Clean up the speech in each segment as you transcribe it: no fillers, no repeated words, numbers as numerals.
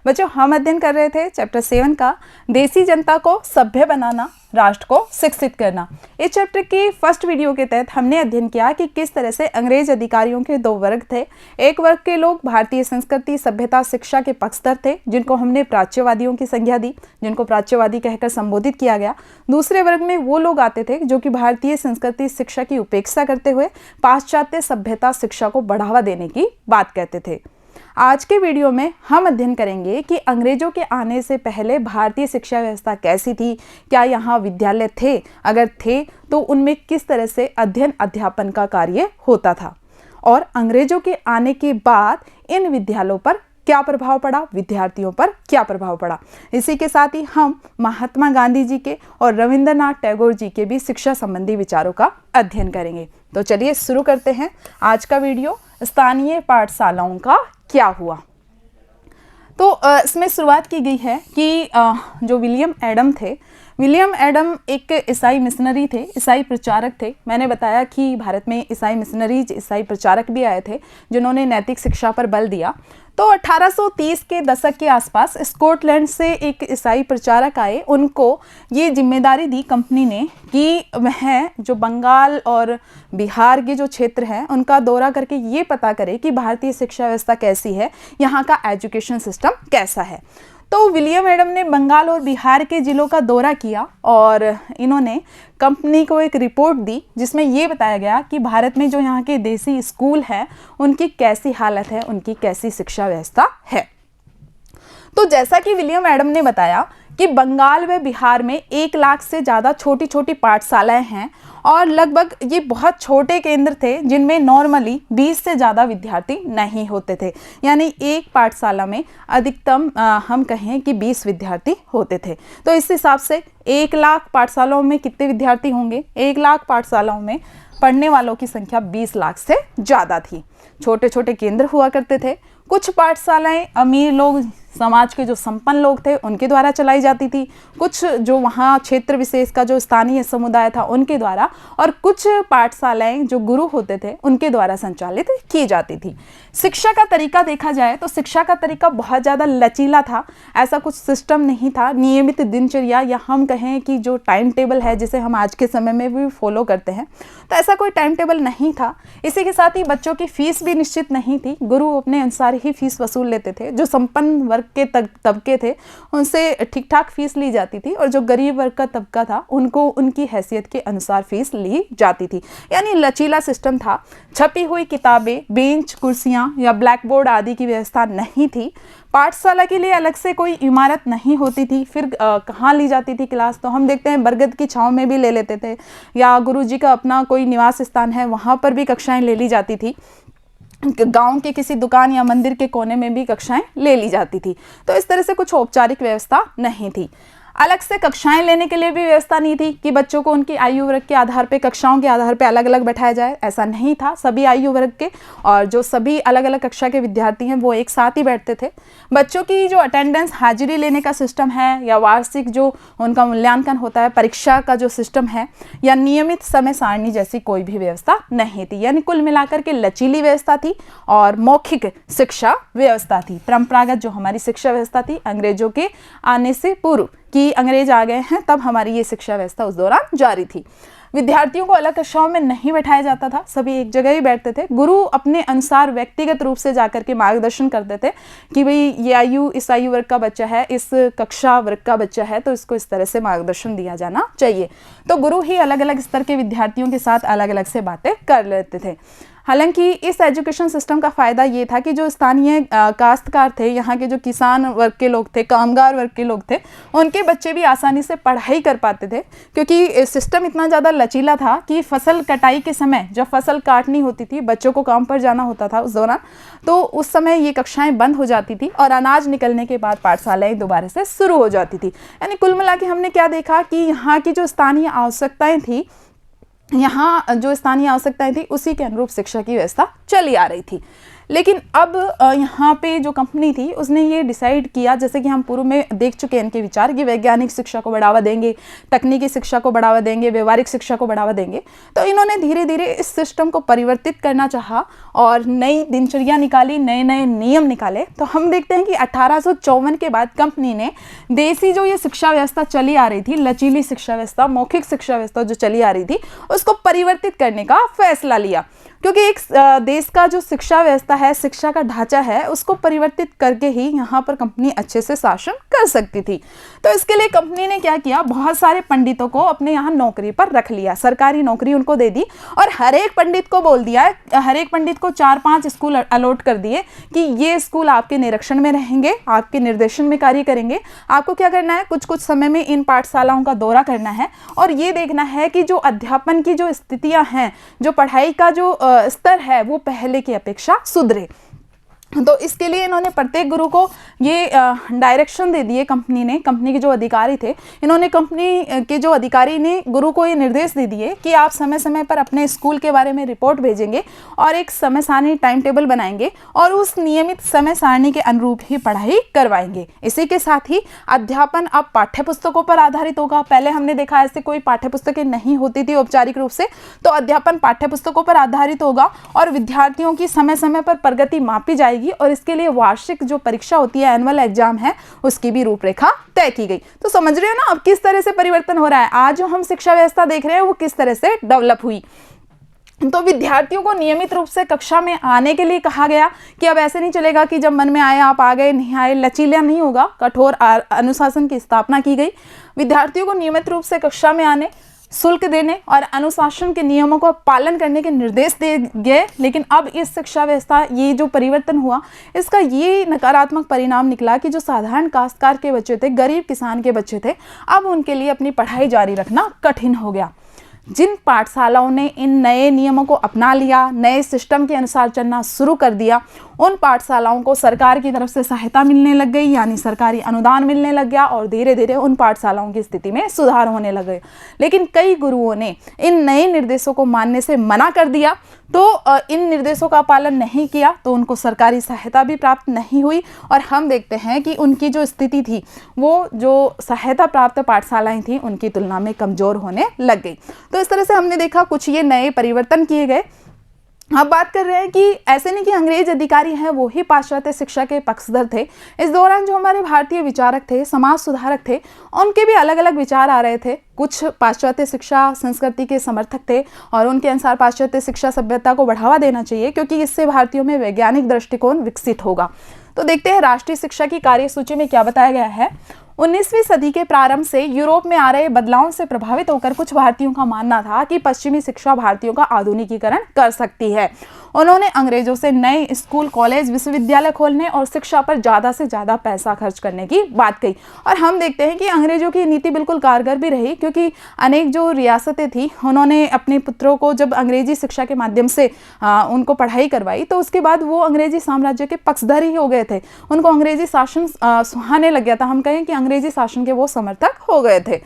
बच्चों, हम अध्ययन कर रहे थे चैप्टर 7 का देसी जनता को सभ्य बनाना, राष्ट्र को शिक्षित करना। इस चैप्टर की फर्स्ट वीडियो के तहत हमने अध्ययन किया कि किस तरह से अंग्रेज अधिकारियों के दो वर्ग थे। एक वर्ग के लोग भारतीय संस्कृति, सभ्यता, शिक्षा के पक्षधर थे, जिनको हमने प्राच्यवादियों की संज्ञा दी, जिनको प्राच्यवादी कहकर संबोधित किया गया। दूसरे वर्ग में वो लोग आते थे जो कि भारतीय संस्कृति, शिक्षा की उपेक्षा करते हुए पाश्चात्य सभ्यता, शिक्षा को बढ़ावा देने की बात कहते थे। आज के वीडियो में हम अध्ययन करेंगे कि अंग्रेजों के आने से पहले भारतीय शिक्षा व्यवस्था कैसी थी, क्या यहाँ विद्यालय थे, अगर थे तो उनमें किस तरह से अध्ययन अध्यापन का कार्य होता था, और अंग्रेजों के आने के बाद इन विद्यालयों पर क्या प्रभाव पड़ा, विद्यार्थियों पर क्या प्रभाव पड़ा। इसी के साथ ही हम महात्मा गांधी जी के और रविंद्रनाथ टैगोर जी के भी शिक्षा संबंधी विचारों का अध्ययन करेंगे। तो चलिए शुरू करते हैं आज का वीडियो। स्थानीय पाठशालाओं का क्या हुआ। तो इसमें शुरुआत की गई है कि जो विलियम एडम थे, विलियम एडम एक ईसाई मिशनरी थे, ईसाई प्रचारक थे। मैंने बताया कि भारत में ईसाई मिशनरीज, ईसाई प्रचारक भी आए थे जिन्होंने नैतिक शिक्षा पर बल दिया। तो 1830 के दशक के आसपास स्कॉटलैंड से एक ईसाई प्रचारक आए। उनको ये जिम्मेदारी दी कंपनी ने कि वह जो बंगाल और बिहार के जो क्षेत्र हैं उनका दौरा करके ये पता करे कि भारतीय शिक्षा व्यवस्था कैसी है, यहाँ का एजुकेशन सिस्टम कैसा है। तो विलियम एडम ने बंगाल और बिहार के ज़िलों का दौरा किया और इन्होंने कंपनी को एक रिपोर्ट दी जिसमें ये बताया गया कि भारत में जो यहाँ के देसी स्कूल हैं उनकी कैसी हालत है, उनकी कैसी शिक्षा व्यवस्था है। तो जैसा कि विलियम एडम ने बताया कि बंगाल व बिहार में 1 लाख से ज़्यादा छोटी छोटी पाठशालाएं हैं और लगभग ये बहुत छोटे केंद्र थे जिनमें नॉर्मली 20 से ज़्यादा विद्यार्थी नहीं होते थे। यानी एक पाठशाला में अधिकतम हम कहें कि 20 विद्यार्थी होते थे। तो इस हिसाब से 1 लाख पाठशालाओं में कितने विद्यार्थी होंगे? 1 लाख पाठशालाओं में पढ़ने वालों की संख्या 20 लाख से ज़्यादा थी। छोटे छोटे केंद्र हुआ करते थे। कुछ पाठशालाएं अमीर लोग, समाज के जो संपन्न लोग थे उनके द्वारा चलाई जाती थी, कुछ जो वहाँ क्षेत्र विशेष का जो स्थानीय समुदाय था उनके द्वारा, और कुछ पाठशालाएं जो गुरु होते थे उनके द्वारा संचालित की जाती थी। शिक्षा का तरीका देखा जाए तो शिक्षा का तरीका बहुत ज़्यादा लचीला था। ऐसा कुछ सिस्टम नहीं था, नियमित दिनचर्या या हम कहें कि जो टाइम टेबल है जिसे हम आज के समय में भी फॉलो करते हैं, तो ऐसा कोई टाइम टेबल नहीं था। इसी के साथ ही बच्चों की फीस भी निश्चित नहीं थी। गुरु अपने अनुसार ही फीस वसूल लेते थे। जो संपन्न वर्ग के तबके थे उनसे ठीक ठाक फीस ली जाती थी और जो गरीब वर्ग का तबका था उनको उनकी हैसियत के अनुसार फीस ली जाती थी। यानी लचीला सिस्टम था। छपी हुई किताबें, बेंच, कुर्सियां या ब्लैक बोर्ड आदि की व्यवस्था नहीं थी। पाठशाला के लिए अलग से कोई इमारत नहीं होती थी। फिर कहाँ ली जाती थी क्लास? तो हम देखते हैं बरगद की छांव में भी ले लेते थे, या गुरुजी का अपना कोई निवास स्थान है वहाँ पर भी कक्षाएं ले ली जाती थी। गांव के किसी दुकान या मंदिर के कोने में भी कक्षाएं ले ली जाती थी। तो इस तरह से कुछ औपचारिक व्यवस्था नहीं थी। अलग से कक्षाएं लेने के लिए भी व्यवस्था नहीं थी कि बच्चों को उनकी आयु वर्ग के आधार पे, कक्षाओं के आधार पे अलग अलग बैठाया जाए, ऐसा नहीं था। सभी आयु वर्ग के और जो सभी अलग अलग कक्षा के विद्यार्थी हैं वो एक साथ ही बैठते थे। बच्चों की जो अटेंडेंस, हाजिरी लेने का सिस्टम है, या वार्षिक जो उनका मूल्यांकन होता है, परीक्षा का जो सिस्टम है, या नियमित समय सारणी जैसी कोई भी व्यवस्था नहीं थी। यानी कुल मिलाकर के लचीली व्यवस्था थी और मौखिक शिक्षा व्यवस्था थी। परंपरागत जो हमारी शिक्षा व्यवस्था थी अंग्रेजों के आने से पूर्व, कि अंग्रेज आ गए हैं तब हमारी ये शिक्षा व्यवस्था उस दौरान जारी थी। विद्यार्थियों को अलग कक्षाओं में नहीं बैठाया जाता था, सभी एक जगह ही बैठते थे। गुरु अपने अनुसार व्यक्तिगत रूप से जाकर के मार्गदर्शन करते थे कि भाई ये आयु, इस आयु वर्ग का बच्चा है, इस कक्षा वर्ग का बच्चा है, तो इसको इस तरह से मार्गदर्शन दिया जाना चाहिए। तो गुरु ही अलग अलग स्तर के विद्यार्थियों के साथ अलग अलग से बातें कर लेते थे। हालांकि इस एजुकेशन सिस्टम का फ़ायदा ये था कि जो स्थानीय काश्तकार थे, यहाँ के जो किसान वर्ग के लोग थे, कामगार वर्ग के लोग थे, उनके बच्चे भी आसानी से पढ़ाई कर पाते थे, क्योंकि सिस्टम इतना ज़्यादा लचीला था कि फसल कटाई के समय जब फसल काटनी होती थी, बच्चों को काम पर जाना होता था उस दौरान, तो उस समय ये कक्षाएं बंद हो जाती थी और अनाज निकलने के बाद पाठशालाएँ दोबारा से शुरू हो जाती थी। यानी कुल मिला के हमने क्या देखा कि यहाँ की जो स्थानीय आवश्यकताएँ थी, उसी के अनुरूप शिक्षा की व्यवस्था चली आ रही थी। लेकिन अब यहाँ पे जो कंपनी थी उसने ये डिसाइड किया, जैसे कि हम पूर्व में देख चुके हैं इनके विचार, कि वैज्ञानिक शिक्षा को बढ़ावा देंगे, तकनीकी शिक्षा को बढ़ावा देंगे, व्यवहारिक शिक्षा को बढ़ावा देंगे। तो इन्होंने धीरे धीरे इस सिस्टम को परिवर्तित करना चाहा और नई दिनचर्या निकाली, नए नए नियम निकाले। तो हम देखते हैं कि 1854 के बाद कंपनी ने देसी जो ये शिक्षा व्यवस्था चली आ रही थी, लचीली शिक्षा व्यवस्था, मौखिक शिक्षा व्यवस्था जो चली आ रही थी, उसको परिवर्तित करने का फैसला लिया। क्योंकि एक देश का जो शिक्षा व्यवस्था है, शिक्षा का ढांचा है, उसको परिवर्तित करके ही यहाँ पर कंपनी अच्छे से शासन कर सकती थी। तो इसके लिए कंपनी ने क्या किया, बहुत सारे पंडितों को अपने यहाँ नौकरी पर रख लिया, सरकारी नौकरी उनको दे दी और हर एक पंडित को बोल दिया, हर एक पंडित को 4-5 स्कूल अलॉट कर दिए कि ये स्कूल आपके निरीक्षण में रहेंगे, आपके निर्देशन में कार्य करेंगे। आपको क्या करना है, कुछ कुछ समय में इन पाठशालाओं का दौरा करना है और ये देखना है कि जो अध्यापन की जो स्थितियाँ हैं, जो पढ़ाई का जो स्तर है, वो पहले की अपेक्षा सुधरे। तो इसके लिए इन्होंने प्रत्येक गुरु को ये डायरेक्शन दे दिए। कंपनी के जो अधिकारी थे, इन्होंने कंपनी के जो अधिकारी ने गुरु को ये निर्देश दे दिए कि आप समय समय पर अपने स्कूल के बारे में रिपोर्ट भेजेंगे और एक समय सारणी टाइम टेबल बनाएंगे और उस नियमित समय सारणी के अनुरूप ही पढ़ाई करवाएंगे। इसी के साथ ही अध्यापन अब पाठ्य पुस्तकों पर आधारित होगा। पहले हमने देखा ऐसे कोई पाठ्य पुस्तकें नहीं होती थी औपचारिक रूप से, तो अध्यापन पाठ्य पुस्तकों पर आधारित होगा और विद्यार्थियों की समय समय पर प्रगति मापी जाएगी और इसके लिए वार्षिक जो परीक्षा होती है, एनुअल एग्जाम है, उसकी भी रूपरेखा तय की गई। तो समझ रहे हो ना अब किस तरह से परिवर्तन हो रहा है, आज जो हम शिक्षा व्यवस्था देख रहे हैं वो किस तरह से डेवलप हुई। तो विद्यार्थियों को नियमित रूप से कक्षा में आने के लिए कहा गया कि अब ऐसे नहीं चलेगा कि जब मन में आए आप आ गए, नहीं आए, लचीला नहीं होगा, कठोर अनुशासन की स्थापना की गई। विद्यार्थियों को नियमित रूप से कक्षा में आने, शुल्क देने और अनुशासन के नियमों को पालन करने के निर्देश दिए गए। लेकिन अब इस शिक्षा व्यवस्था, ये जो परिवर्तन हुआ, इसका ये नकारात्मक परिणाम निकला कि जो साधारण काश्तकार के बच्चे थे, गरीब किसान के बच्चे थे, अब उनके लिए अपनी पढ़ाई जारी रखना कठिन हो गया। जिन पाठशालाओं ने इन नए नियमों को अपना लिया, नए सिस्टम के अनुसार चलना शुरू कर दिया, उन पाठशालाओं को सरकार की तरफ से सहायता मिलने लग गई, यानी सरकारी अनुदान मिलने लग गया और धीरे धीरे उन पाठशालाओं की स्थिति में सुधार होने लगे। लेकिन कई गुरुओं ने इन नए निर्देशों को मानने से मना कर दिया, तो इन निर्देशों का पालन नहीं किया तो उनको सरकारी सहायता भी प्राप्त नहीं हुई और हम देखते हैं कि उनकी जो स्थिति थी, वो जो सहायता प्राप्त पाठशालाएं थी, उनकी तुलना में कमज़ोर होने लग गई। तो इस तरह से हमने देखा कुछ ये नए परिवर्तन किए गए। अब बात कर रहे हैं कि ऐसे नहीं कि अंग्रेज अधिकारी हैं वो ही पाश्चात्य शिक्षा के पक्षधर थे। इस दौरान जो हमारे भारतीय विचारक थे, समाज सुधारक थे, उनके भी अलग अलग विचार आ रहे थे। कुछ पाश्चात्य शिक्षा संस्कृति के समर्थक थे और उनके अनुसार पाश्चात्य शिक्षा सभ्यता को बढ़ावा देना चाहिए क्योंकि इससे भारतीयों में वैज्ञानिक दृष्टिकोण विकसित होगा। तो देखते हैं राष्ट्रीय शिक्षा की कार्यसूची में क्या बताया गया है। 19वीं सदी के प्रारंभ से यूरोप में आ रहे बदलावों से प्रभावित होकर कुछ भारतीयों का मानना था कि पश्चिमी शिक्षा भारतीयों का आधुनिकीकरण कर सकती है। उन्होंने अंग्रेजों से नए स्कूल, कॉलेज, विश्वविद्यालय खोलने और शिक्षा पर ज़्यादा से ज़्यादा पैसा खर्च करने की बात कही। और हम देखते हैं कि अंग्रेजों की नीति बिल्कुल कारगर भी रही क्योंकि अनेक जो रियासतें थी, उन्होंने अपने पुत्रों को जब अंग्रेजी शिक्षा के माध्यम से उनको पढ़ाई करवाई तो उसके बाद वो अंग्रेजी साम्राज्य के पक्षधर ही हो गए थे। उनको अंग्रेजी शासन सुहाने लग गया था, हम कहें कि अंग्रेजी शासन के वो समर्थक हो गए थे।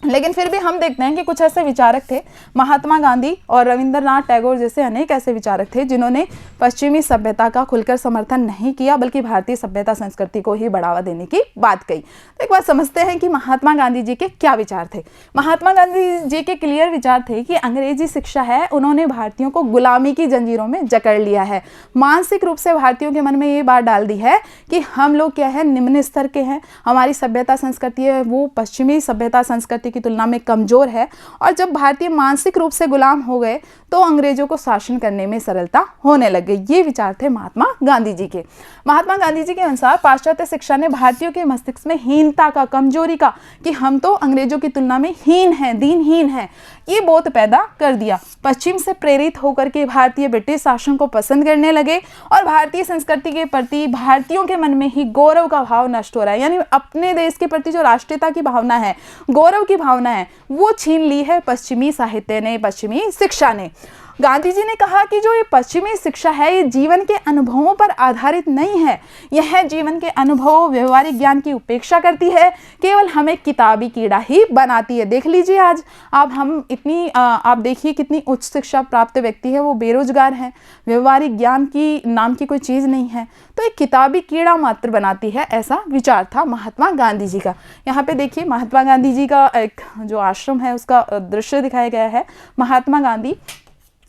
लेकिन फिर भी हम देखते हैं कि कुछ ऐसे विचारक थे, महात्मा गांधी और रविंद्रनाथ टैगोर जैसे अनेक ऐसे विचारक थे जिन्होंने पश्चिमी सभ्यता का खुलकर समर्थन नहीं किया बल्कि भारतीय सभ्यता संस्कृति को ही बढ़ावा देने की बात कही। तो एक बात समझते हैं कि महात्मा गांधी जी के क्या विचार थे। महात्मा गांधी जी के क्लियर विचार थे कि अंग्रेजी शिक्षा है, उन्होंने भारतीयों को गुलामी की जंजीरों में जकड़ लिया है। मानसिक रूप से भारतीयों के मन में ये बात डाल दी है कि हम लोग क्या है, निम्न स्तर के हैं, हमारी सभ्यता संस्कृति है वो पश्चिमी सभ्यता संस्कृति की तुलना में कमजोर है और जब भारतीय मानसिक रूप से गुलाम हो गए तो अंग्रेजों को शासन करने में सरलता होने लग गई। ये विचार थे महात्मा गांधी जी के। महात्मा गांधी जी के अनुसार पाश्चात्य शिक्षा ने भारतीयों के मस्तिष्क में हीनता का, कमजोरी का, कि हम तो अंग्रेजों की तुलना में हीन हैं, दीनहीन हैं, ये बोध पैदा कर दिया। पश्चिम से प्रेरित होकर के भारतीय ब्रिटिश शासन को पसंद करने लगे और भारतीय संस्कृति के प्रति भारतीयों के मन में ही गौरव का भाव नष्ट हो रहा है, यानी अपने देश के प्रति जो राष्ट्रीयता की भावना है, गौरव की भावना है, वो छीन ली है पश्चिमी साहित्य ने, पश्चिमी शिक्षा ने। गांधी जी ने कहा कि जो ये पश्चिमी शिक्षा है ये जीवन के अनुभवों पर आधारित नहीं है, यह जीवन के अनुभवों व्यवहारिक ज्ञान की उपेक्षा करती है, केवल हमें किताबी कीड़ा ही बनाती है। देख लीजिए आज आप देखिए कितनी उच्च शिक्षा प्राप्त व्यक्ति है वो बेरोजगार है, व्यवहारिक ज्ञान की नाम की कोई चीज़ नहीं है, तो एक किताबी कीड़ा मात्र बनाती है, ऐसा विचार था महात्मा गांधी जी का। यहाँ पे देखिए महात्मा गांधी जी का एक जो आश्रम है उसका दृश्य दिखाया गया है। महात्मा गांधी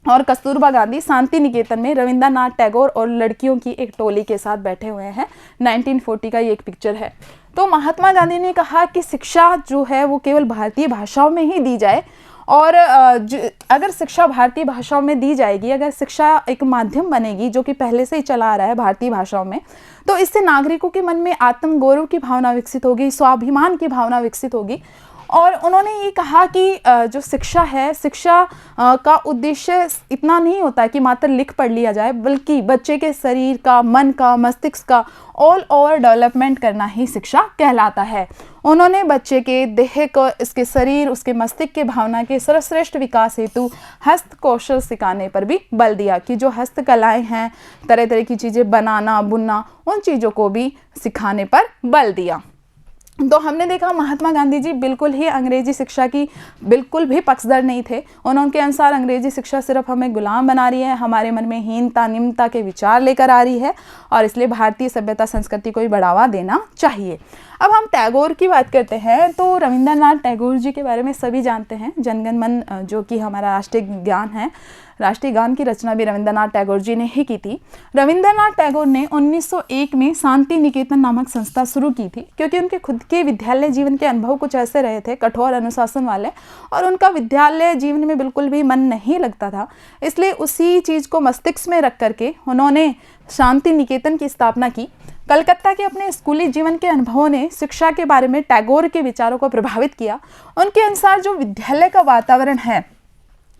और कस्तूरबा गांधी शांति निकेतन में रविंद्रनाथ टैगोर और लड़कियों की एक टोली के साथ बैठे हुए हैं। 1940 का ये एक पिक्चर है। तो महात्मा गांधी ने कहा कि शिक्षा जो है वो केवल भारतीय भाषाओं में ही दी जाए, और अगर शिक्षा भारतीय भाषाओं में दी जाएगी, अगर शिक्षा एक माध्यम बनेगी जो कि पहले से ही चला आ रहा है भारतीय भाषाओं में, तो इससे नागरिकों के मन में आत्मगौरव की भावना विकसित होगी, स्वाभिमान की भावना विकसित होगी। और उन्होंने ये कहा कि जो शिक्षा है, शिक्षा का उद्देश्य इतना नहीं होता है कि मात्र लिख पढ़ लिया जाए, बल्कि बच्चे के शरीर का, मन का, मस्तिष्क का ऑल ओवर डेवलपमेंट करना ही शिक्षा कहलाता है। उन्होंने बच्चे के देह को, इसके शरीर, उसके मस्तिष्क के भावना के सर्वश्रेष्ठ विकास हेतु हस्त कौशल सिखाने पर भी बल दिया कि जो हस्तकलाएं हैं, तरह तरह की चीज़ें बनाना, बुनना, उन चीज़ों को भी सिखाने पर बल दिया। तो हमने देखा महात्मा गांधी जी बिल्कुल ही अंग्रेजी शिक्षा की बिल्कुल भी पक्षधर नहीं थे। उनके अनुसार अंग्रेजी शिक्षा सिर्फ हमें गुलाम बना रही है, हमारे मन में हीनता, निम्नता के विचार लेकर आ रही है, और इसलिए भारतीय सभ्यता संस्कृति को ही बढ़ावा देना चाहिए। अब हम टैगोर की बात करते हैं तो रविंद्रनाथ टैगोर जी के बारे में सभी जानते हैं। जनगण मन जो कि हमारा राष्ट्रीय ज्ञान है, राष्ट्रीय गान की रचना भी रविंद्रनाथ टैगोर जी ने ही की थी। रविंद्रनाथ टैगोर ने 1901 में शांति निकेतन नामक संस्था शुरू की थी, क्योंकि उनके खुद के विद्यालय जीवन के अनुभव कुछ ऐसे रहे थे, कठोर अनुशासन वाले, और उनका विद्यालय जीवन में बिल्कुल भी मन नहीं लगता था। इसलिए उसी चीज़ को मस्तिष्क में रख करके उन्होंने शांति निकेतन की स्थापना की। कलकत्ता के अपने स्कूली जीवन के अनुभवों ने शिक्षा के बारे में टैगोर के विचारों को प्रभावित किया। उनके अनुसार जो विद्यालय का वातावरण है,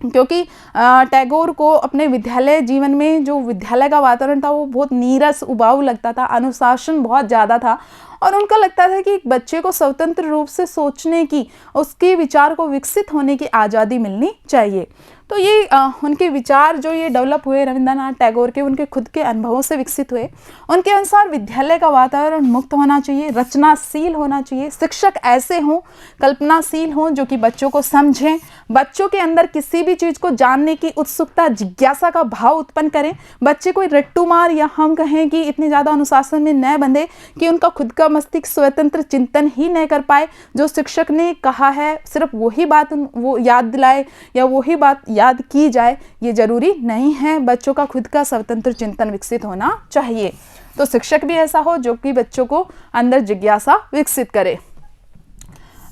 क्योंकि टैगोर को अपने विद्यालय जीवन में जो विद्यालय का वातावरण था वो बहुत नीरस, उबाऊ लगता था, अनुशासन बहुत ज़्यादा था, और उनको लगता था कि बच्चे को स्वतंत्र रूप से सोचने की, उसके विचार को विकसित होने की आज़ादी मिलनी चाहिए। तो ये उनके विचार जो ये डेवलप हुए रविंद्रनाथ टैगोर के, उनके खुद के अनुभवों से विकसित हुए। उनके अनुसार विद्यालय का वातावरण मुक्त होना चाहिए, रचनाशील होना चाहिए, शिक्षक ऐसे हों, कल्पनाशील हों जो कि बच्चों को समझें, बच्चों के अंदर किसी भी चीज़ को जानने की उत्सुकता, जिज्ञासा का भाव उत्पन्न करें। बच्चे कोई रट्टू मार या हम कहें कि इतने ज़्यादा अनुशासन में न बंधे कि उनका खुद का मस्तिष्क स्वतंत्र चिंतन ही न कर पाए। जो शिक्षक ने कहा है सिर्फ वही बात वो याद दिलाए या वही बात याद की जाए, ये जरूरी नहीं है। बच्चों का खुद का स्वतंत्र चिंतन विकसित होना चाहिए। तो शिक्षक भी ऐसा हो जो कि बच्चों को अंदर जिज्ञासा विकसित करे।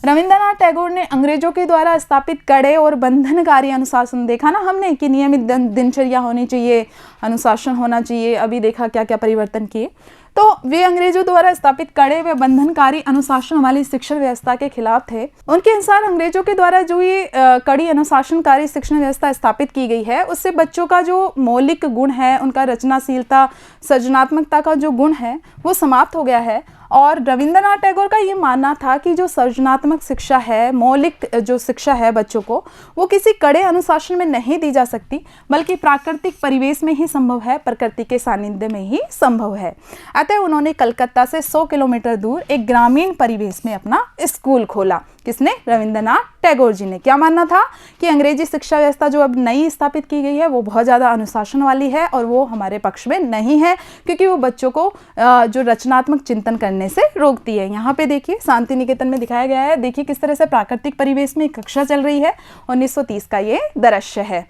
रविंद्रनाथ टैगोर ने अंग्रेजों के द्वारा स्थापित कड़े और बंधनकारी अनुशासन, देखा ना हमने कि नियमित दिनचर्या होनी चाहिए, अनुशासन होना चाहिए। अभी देखा क्या क्या परिवर्तन किए। तो वे अंग्रेजों द्वारा स्थापित कड़े व बंधनकारी अनुशासन वाली शिक्षण व्यवस्था के खिलाफ थे। उनके अनुसार अंग्रेजों के द्वारा जो ये कड़ी अनुशासनकारी शिक्षण व्यवस्था स्थापित की गई है, उससे बच्चों का जो मौलिक गुण है, उनका रचनाशीलता, सृजनात्मकता का जो गुण है वो समाप्त हो गया है। और रविंद्रनाथ टैगोर का ये मानना था कि जो सृजनात्मक शिक्षा है, मौलिक जो शिक्षा है बच्चों को, वो किसी कड़े अनुशासन में नहीं दी जा सकती, बल्कि प्राकृतिक परिवेश में ही संभव है, प्रकृति के सानिध्य में ही संभव है। अतः उन्होंने कलकत्ता से 100 किलोमीटर दूर एक ग्रामीण परिवेश में अपना स्कूल खोला। किसने? रविंद्रनाथ टैगोर जी ने। क्या मानना था कि अंग्रेजी शिक्षा व्यवस्था जो अब नई स्थापित की गई है वो बहुत ज़्यादा अनुशासन वाली है और वो हमारे पक्ष में नहीं है, क्योंकि वो बच्चों को जो रचनात्मक चिंतन करने से रोकती है। यहाँ पे देखिए शांति निकेतन में दिखाया गया है, देखिए किस तरह से प्राकृतिक परिवेश में कक्षा चल रही है। 1930 का ये दृश्य है।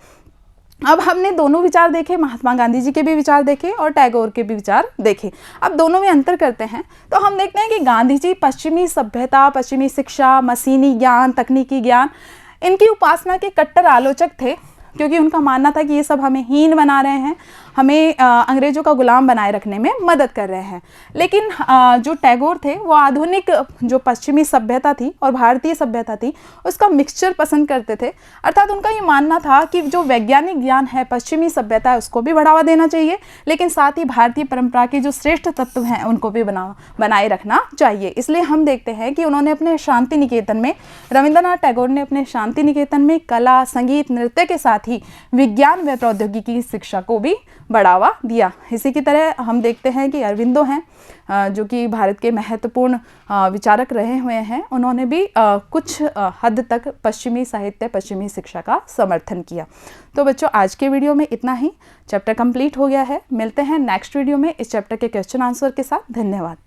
अब हमने दोनों विचार देखे, महात्मा गांधी जी के भी विचार देखे और टैगोर के भी विचार देखे। अब दोनों में अंतर करते हैं तो हम देखते हैं कि गांधी जी पश्चिमी सभ्यता, पश्चिमी शिक्षा, मशीनी ज्ञान, तकनीकी ज्ञान, इनकी उपासना के कट्टर आलोचक थे, क्योंकि उनका मानना था कि ये सब हमें हीन बना रहे हैं, हमें अंग्रेज़ों का गुलाम बनाए रखने में मदद कर रहे हैं। लेकिन जो टैगोर थे वो आधुनिक जो पश्चिमी सभ्यता थी और भारतीय सभ्यता थी उसका मिक्सचर पसंद करते थे। अर्थात उनका ये मानना था कि जो वैज्ञानिक ज्ञान है, पश्चिमी सभ्यता है, उसको भी बढ़ावा देना चाहिए, लेकिन साथ ही भारतीय परंपरा के जो श्रेष्ठ तत्व हैं उनको भी बनाए रखना चाहिए। इसलिए हम देखते हैं कि उन्होंने अपने शांति निकेतन में, रविंद्रनाथ टैगोर ने अपने शांति निकेतन में कला, संगीत, नृत्य के साथ ही विज्ञान व प्रौद्योगिकी की शिक्षा को भी बढ़ावा दिया। इसी की तरह हम देखते हैं कि अरविंदो हैं जो कि भारत के महत्वपूर्ण विचारक रहे हुए हैं। उन्होंने भी कुछ हद तक पश्चिमी साहित्य, पश्चिमी शिक्षा का समर्थन किया। तो बच्चों, आज के वीडियो में इतना ही। चैप्टर कंप्लीट हो गया है। मिलते हैं नेक्स्ट वीडियो में इस चैप्टर के क्वेश्चन आंसर के साथ। धन्यवाद।